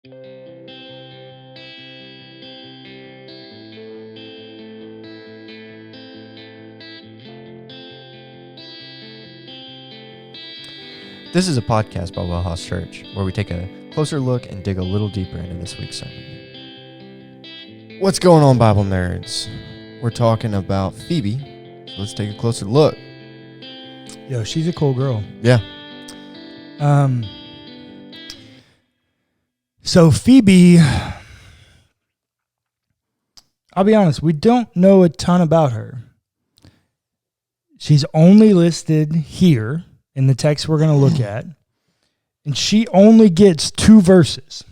This is a podcast by WellHouse Church, where we take a closer look and dig a little deeper into this week's sermon. What's going on, Bible nerds? We're talking about Phoebe, so let's take a closer look. Yo, she's a cool girl. Yeah. So Phoebe, I'll be honest, we don't know a ton about her. She's only listed here in the text we're going to look at, and she only gets 2 verses.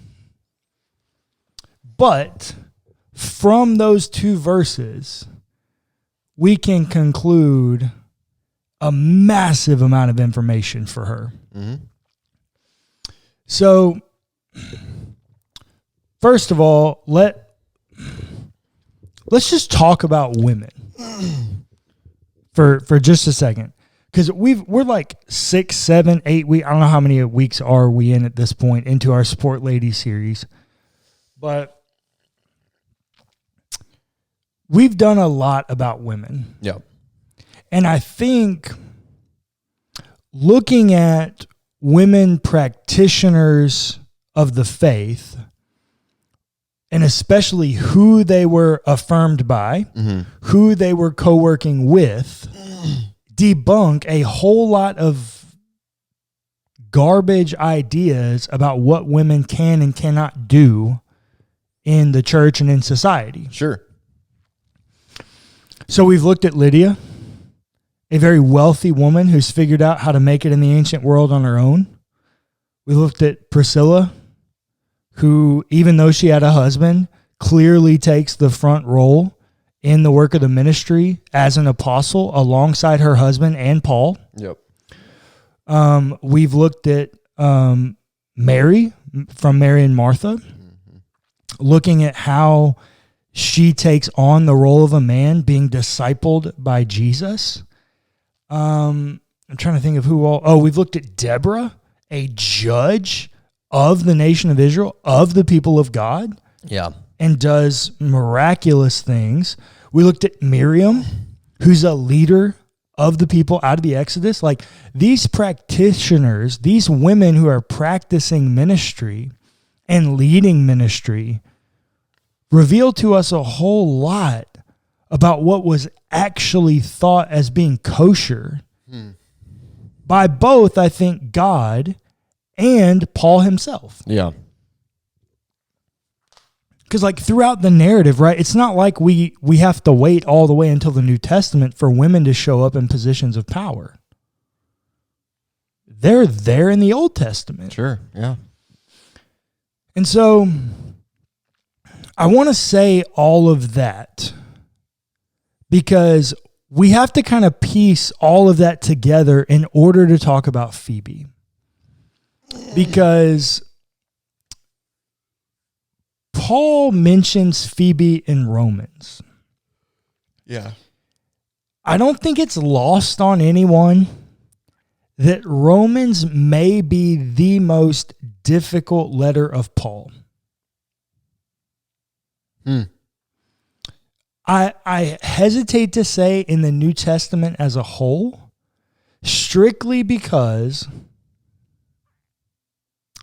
But from those 2 verses, we can conclude a massive amount of information for her. Mm-hmm. So, first of all, let's just talk about women for just a second. Because we're like 6, 7, 8 weeks. I don't know how many weeks are we in at this point into our Sport Lady series. But we've done a lot about women. Yep. And I think looking at women practitioners of the faith, and especially who they were affirmed by, who they were co-working with, debunk a whole lot of garbage ideas about what women can and cannot do in the church and in society. Sure. So we've looked at Lydia, a very wealthy woman who's figured out how to make it in the ancient world on her own. We looked at Priscilla, who, even though she had a husband, clearly takes the front role in the work of the ministry as an apostle alongside her husband and Paul. Yep. We've looked at Mary, from Mary and Martha, looking at how she takes on the role of a man being discipled by Jesus. I'm trying to think of who all. Oh, we've looked at Deborah, a judge of the nation of Israel, of the people of God. Yeah. And does miraculous things. We looked at Miriam, who's a leader of the people out of the Exodus. Like, these practitioners, these women who are practicing ministry and leading ministry, reveal to us a whole lot about what was actually thought as being kosher by both, I think, God and Paul himself. Yeah. Because, like, throughout the narrative, right, it's not like we have to wait all the way until the New Testament for women to show up in positions of power. They're there in the Old Testament. Sure, yeah. And so I want to say all of that because we have to kind of piece all of that together in order to talk about Phoebe. Because Paul mentions Phoebe in Romans. Yeah. I don't think it's lost on anyone that Romans may be the most difficult letter of Paul. I hesitate to say in the New Testament as a whole, strictly because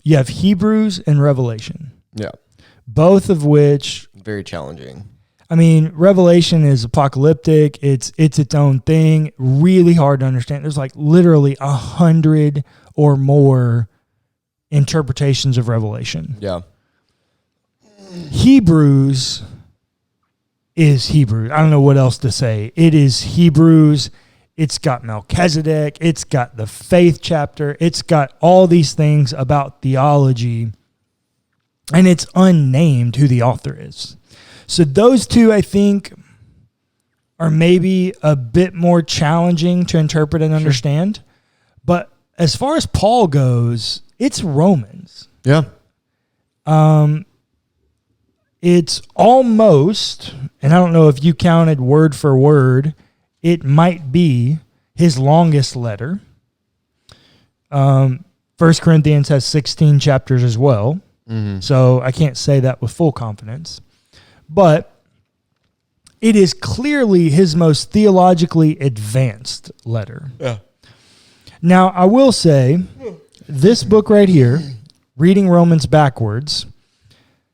you have Hebrews and Revelation. Yeah. Both of which, very challenging. I mean, Revelation is apocalyptic. It's its own thing. Really hard to understand. There's like literally 100 or more interpretations of Revelation. Yeah. Hebrews is Hebrews. I don't know what else to say. It is Hebrews. It's got Melchizedek. It's got the faith chapter. It's got all these things about theology. And it's unnamed who the author is. So those two, I think, are maybe a bit more challenging to interpret and understand. But as far as Paul goes, it's Romans. Yeah. It's almost, and I don't know if you counted word for word, it might be his longest letter. 1 Corinthians has 16 chapters as well. So I can't say that with full confidence. But it is clearly his most theologically advanced letter. Yeah. Now, I will say, this book right here, Reading Romans Backwards,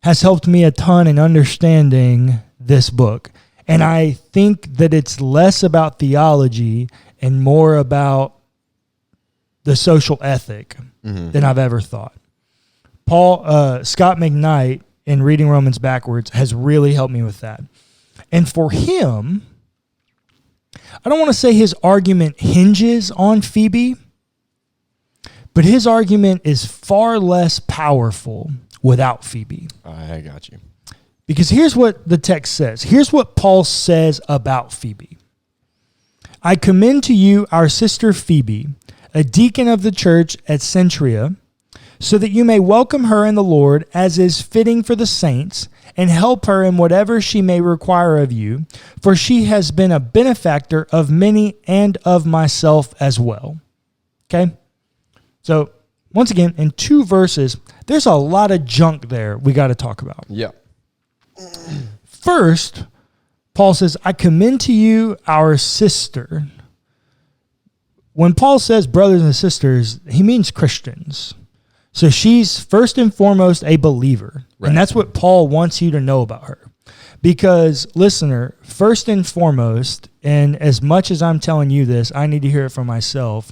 has helped me a ton in understanding this book. And I think that it's less about theology and more about the social ethic than I've ever thought. Scott McKnight, in Reading Romans Backwards, has really helped me with that. And for him, I don't want to say his argument hinges on Phoebe, but his argument is far less powerful without Phoebe. I got you. Because here's what the text says. Here's what Paul says about Phoebe. I commend to you our sister Phoebe, a deacon of the church at Centuria, so that you may welcome her in the Lord as is fitting for the saints, and help her in whatever she may require of you, for she has been a benefactor of many and of myself as well. Okay? So, once again, in 2 verses, there's a lot of junk there we got to talk about. Yeah. First, Paul says, I commend to you our sister. When Paul says brothers and sisters, he means Christians. So she's first and foremost a believer. Right. And that's what Paul wants you to know about her. Because, listener, first and foremost, and as much as I'm telling you this, I need to hear it from myself,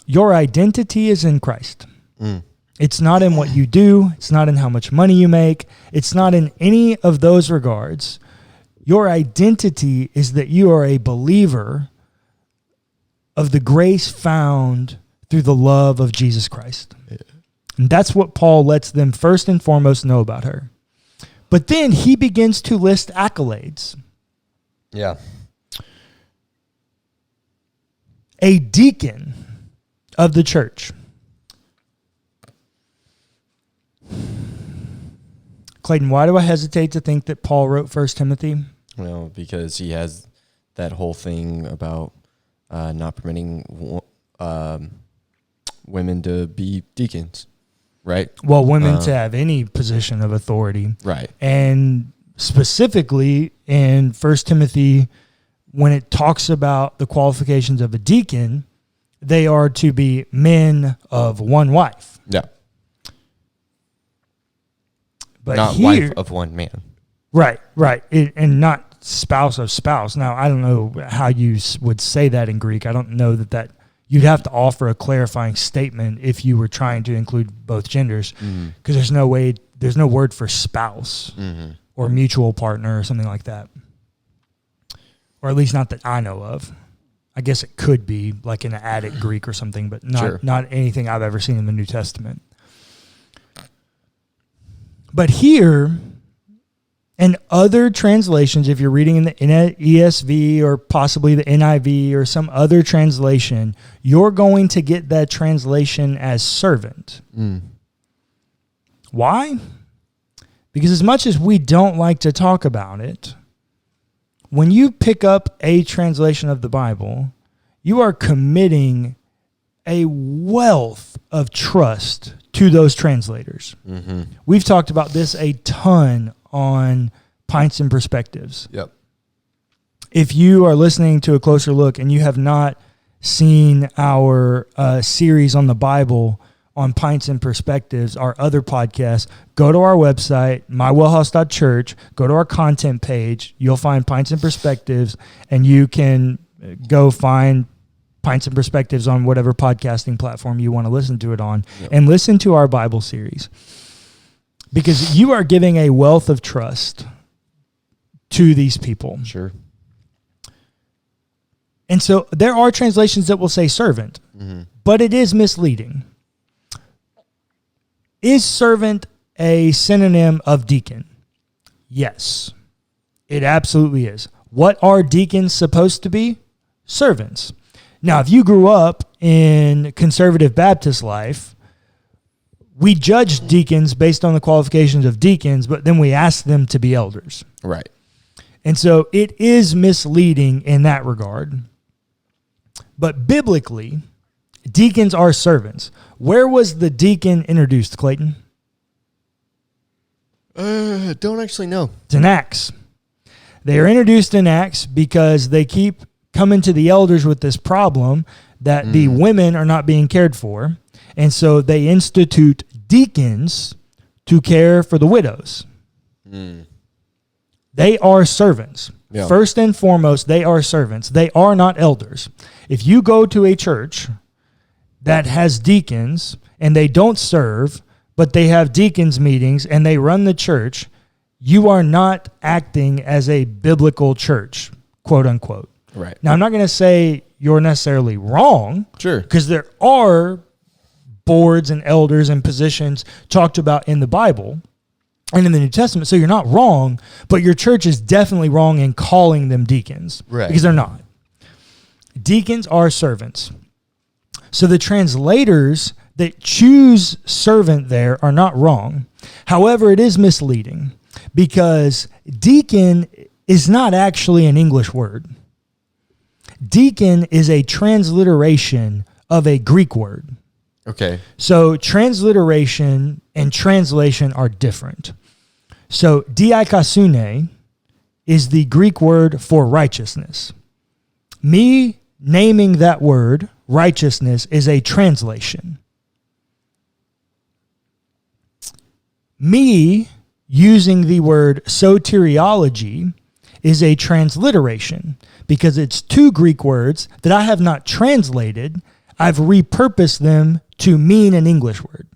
your identity is in Christ. It's not in what you do. It's not in how much money you make. It's not in any of those regards. Your identity is that you are a believer of the grace found through the love of Jesus Christ. Yeah. And that's what Paul lets them first and foremost know about her. But then he begins to list accolades. Yeah. A deacon of the church. Clayton, why do I hesitate to think that Paul wrote 1 Timothy? Well, because he has that whole thing about not permitting women to be deacons, right? Well, women to have any position of authority. Right. And specifically in 1 Timothy, when it talks about the qualifications of a deacon, they are to be men of one wife. Yeah. But not here, wife of one man. Right. And not spouse of spouse. Now, I don't know how you would say that in Greek. I don't know that you'd have to offer a clarifying statement if you were trying to include both genders, because there's no word for spouse or mutual partner or something like that. Or at least not that I know of. I guess it could be like in an Attic Greek or something, but not anything I've ever seen in the New Testament. But here, and other translations, if you're reading in the ESV or possibly the NIV or some other translation, you're going to get that translation as servant. Why? Because as much as we don't like to talk about it, when you pick up a translation of the Bible, you are committing a wealth of trust to those translators. We've talked about this a ton on Pints and Perspectives. Yep. If you are listening to A Closer Look and you have not seen our series on the Bible on Pints and Perspectives, our other podcasts, go to our website, mywellhouse.church, go to our content page. You'll find Pints and Perspectives, and you can go find Pints and Perspectives on whatever podcasting platform you want to listen to it on, and listen to our Bible series. Because you are giving a wealth of trust to these people. Sure. And so there are translations that will say servant, but it is misleading. Is servant a synonym of deacon? Yes, it absolutely is. What are deacons supposed to be? Servants. Now, if you grew up in conservative Baptist life, we judged deacons based on the qualifications of deacons, but then we asked them to be elders. Right. And so it is misleading in that regard. But biblically, deacons are servants. Where was the deacon introduced, Clayton? Don't actually know. It's in Acts. They are introduced in Acts because they keep coming to the elders with this problem that the women are not being cared for. And so they institute deacons to care for the widows. They are servants. Yeah. First and foremost, they are servants. They are not elders. If you go to a church that has deacons and they don't serve, but they have deacons meetings and they run the church, you are not acting as a biblical church, quote unquote. Right. Now, I'm not going to say you're necessarily wrong. Sure. Because there are boards and elders and positions talked about in the Bible and in the New Testament. So you're not wrong, but your church is definitely wrong in calling them deacons. Right. Because they're not. Deacons are servants. So the translators that choose servant there are not wrong. However, it is misleading because deacon is not actually an English word. Deacon is a transliteration of a Greek word. Okay. So transliteration and translation are different. So diakosune is the Greek word for righteousness. Me naming that word, righteousness, is a translation. Me using the word soteriology is a transliteration because it's two Greek words that I have not translated. I've repurposed them to mean an English word.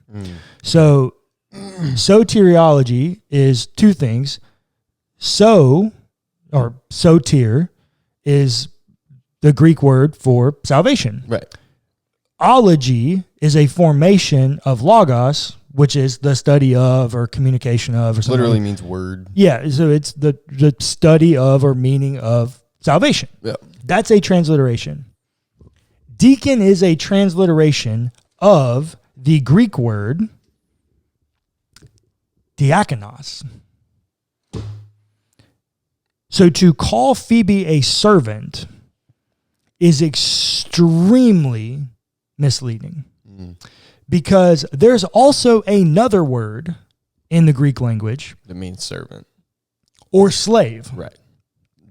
So soteriology is two things. So, or soter, is the Greek word for salvation. Right. Ology is a formation of logos, which is the study of or communication of or something. Literally means word. Yeah, so it's the study of or meaning of salvation. Yeah. That's a transliteration. Deacon is a transliteration of the Greek word diakonos. So to call Phoebe a servant is extremely misleading because there's also another word in the Greek language. That means servant. Or slave. Right.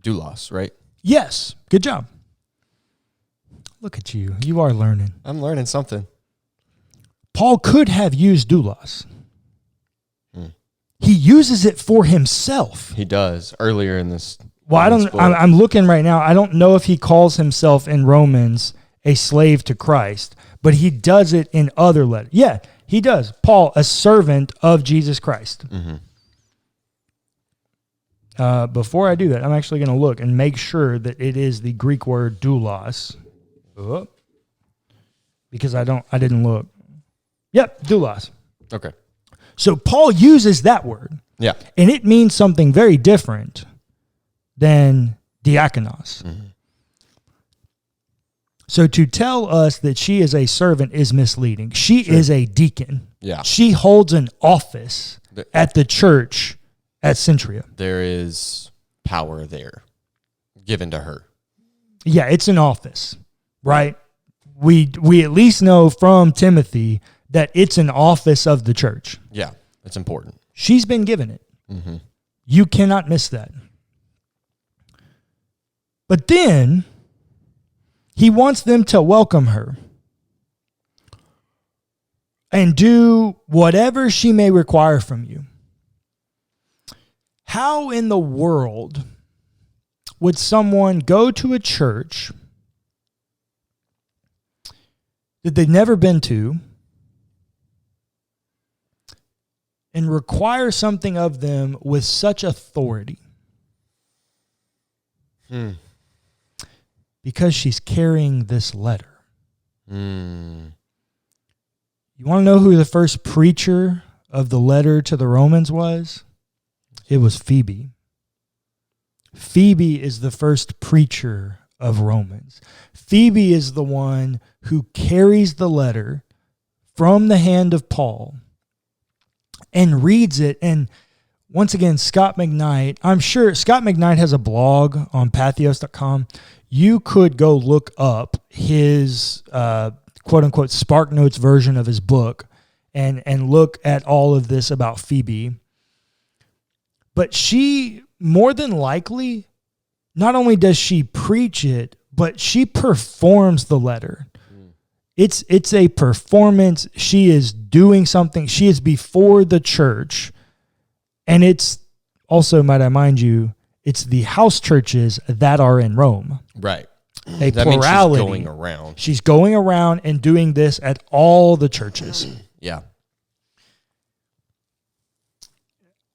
Doulos, right? Yes. Good job. Look at you. You are learning. I'm learning something. Paul could have used doulos. He uses it for himself. He does earlier in this. Well, I'm looking right now. I don't know if he calls himself in Romans a slave to Christ, but he does it in other letters. Yeah, he does. Paul, a servant of Jesus Christ. Before I do that, I'm actually going to look and make sure that it is the Greek word doulos. Because I didn't look. Yep, doulos. Okay. So Paul uses that word. Yeah. And it means something very different than diakonos. So to tell us that she is a servant is misleading. She is a deacon. Yeah. She holds an office at the church at Centria. There is power there given to her. Yeah, it's an office, right? We at least know from Timothy that it's an office of the church. Yeah, it's important. She's been given it. You cannot miss that. But then he wants them to welcome her and do whatever she may require from you. How in the world would someone go to a church that they've never been to and require something of them with such authority? Because she's carrying this letter. You want to know who the first preacher of the letter to the Romans was? It was Phoebe. Phoebe is the first preacher of Romans. Phoebe is the one who carries the letter from the hand of Paul and reads it. And once again, Scott McKnight, I'm sure Scott McKnight has a blog on pathos.com. You could go look up his quote unquote Spark Notes version of his book and look at all of this about Phoebe. But she, more than likely, not only does she preach it, but she performs the letter. It's a performance. She is doing something. She is before the church. And it's also, might I mind you, it's the house churches that are in Rome. Right. A That plurality. means she's going around. She's going around and doing this at all the churches. Yeah.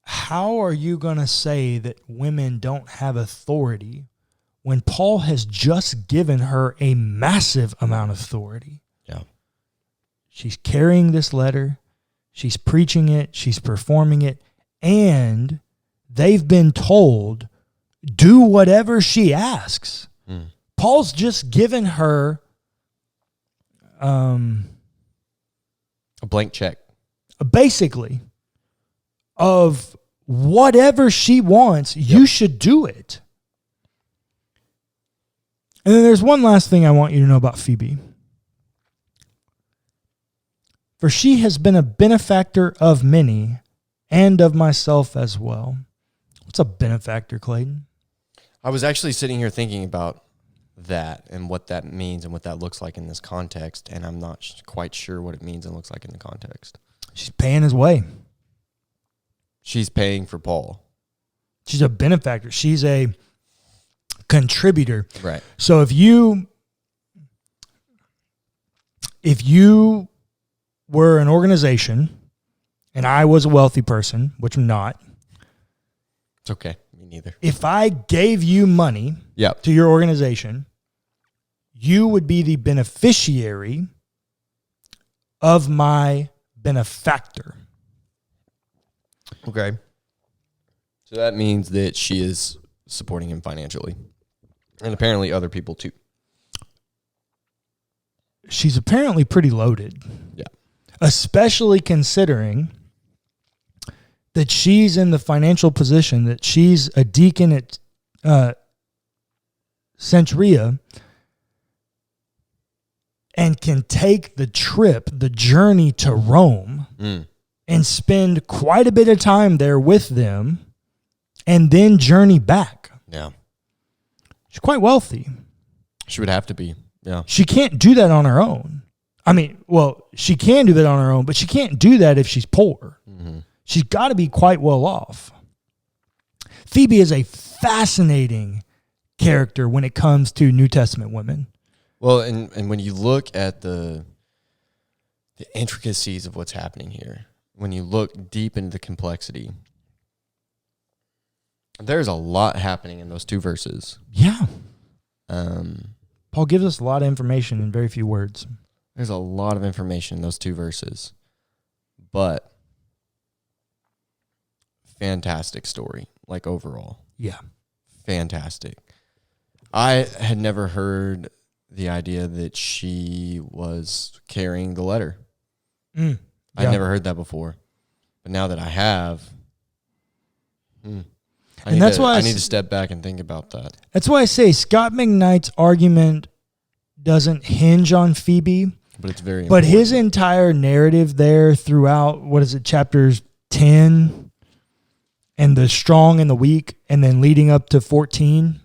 How are you going to say that women don't have authority when Paul has just given her a massive amount of authority? Yeah. She's carrying this letter. She's preaching it. She's performing it. And they've been told, do whatever she asks. Paul's just given her a blank check. Basically, of whatever she wants, you should do it. And then there's one last thing I want you to know about Phoebe. For she has been a benefactor of many and of myself as well. What's a benefactor, Clayton? I was actually sitting here thinking about that and what that means and what that looks like in this context, and I'm not quite sure what it means and looks like in the context. She's paying his way. She's paying for Paul. She's a benefactor. She's a contributor. Right. So if you were an organization and I was a wealthy person, which I'm not. It's okay. Me neither. If I gave you money Yep. to your organization, you would be the beneficiary of my benefactor. Okay. So that means that she is supporting him financially. And apparently other people too. She's apparently pretty loaded. Yeah. Especially considering that she's in the financial position that she's a deacon at Centuria and can take the journey to Rome and spend quite a bit of time there with them and then journey back. Yeah. She's quite wealthy. She would have to be. Yeah. She can't do that on her own. I mean, well, she can do that on her own, but she can't do that if she's poor. Mm-hmm. She's got to be quite well off. Phoebe is a fascinating character when it comes to New Testament women. Well, and when you look at the intricacies of what's happening here, when you look deep into the complexity, there's a lot happening in those two verses. Yeah. Paul gives us a lot of information in very few words. There's a lot of information in those two verses. But fantastic story, like overall. Yeah. Fantastic. I had never heard the idea that she was carrying the letter. Yeah. I'd never heard that before. But now that I have, I need to step back and think about that. That's why I say Scott McKnight's argument doesn't hinge on Phoebe. But it's very But important. his entire narrative there throughout, chapters 10 and the strong and the weak, and then leading up to 14,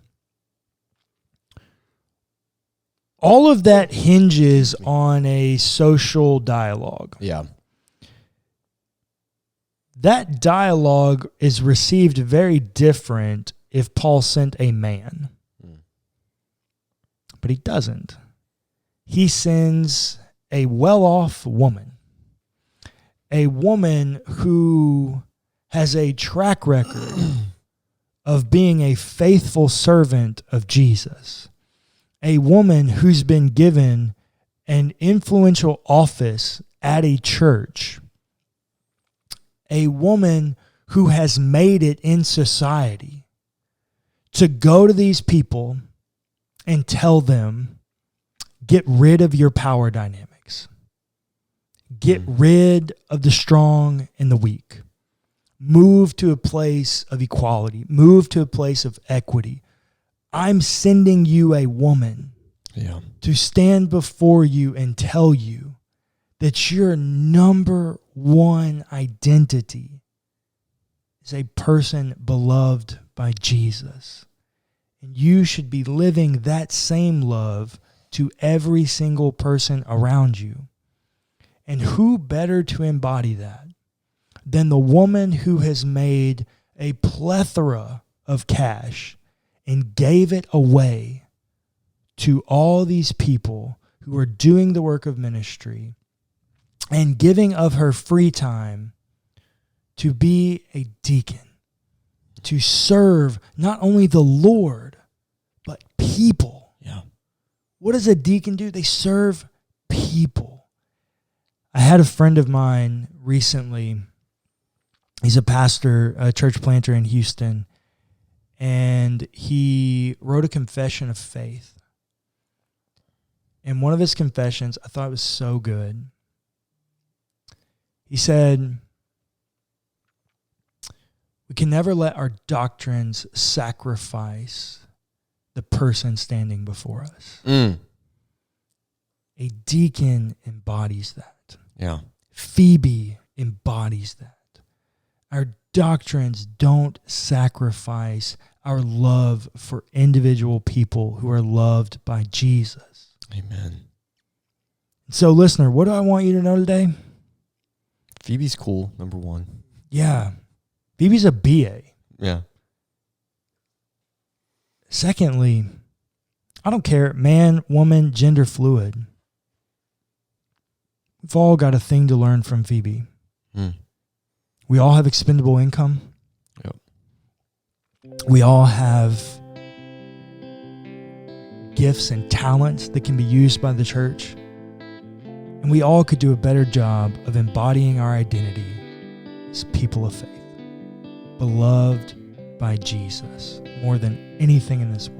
all of that hinges on a social dialogue. Yeah. That dialogue is received very different if Paul sent a man. But he doesn't. He sends a well-off woman. A woman who has a track record of being a faithful servant of Jesus. A woman who's been given an influential office at a church. A woman who has made it in society to go to these people and tell them, get rid of your power dynamics. Get rid of the strong and the weak. Move to a place of equality. Move to a place of equity. I'm sending you a woman to stand before you and tell you that your number one identity is a person beloved by Jesus. And you should be living that same love to every single person around you. And who better to embody that than the woman who has made a plethora of cash and gave it away to all these people who are doing the work of ministry and giving of her free time to be a deacon, to serve not only the Lord, but people. Yeah. What does a deacon do? They serve people. I had a friend of mine recently. He's a pastor, a church planter in Houston, and he wrote a confession of faith. And one of his confessions, I thought was so good. He said, we can never let our doctrines sacrifice the person standing before us. A deacon embodies that. Yeah. Phoebe embodies that. Our doctrines don't sacrifice our love for individual people who are loved by Jesus. Amen. So, listener, what do I want you to know today? Phoebe's cool, number one. Yeah. Phoebe's a BA. Yeah. Secondly, I don't care, man, woman, gender fluid. We've all got a thing to learn from Phoebe. We all have expendable income. Yep. We all have gifts and talents that can be used by the church. And we all could do a better job of embodying our identity as people of faith, beloved by Jesus more than anything in this world.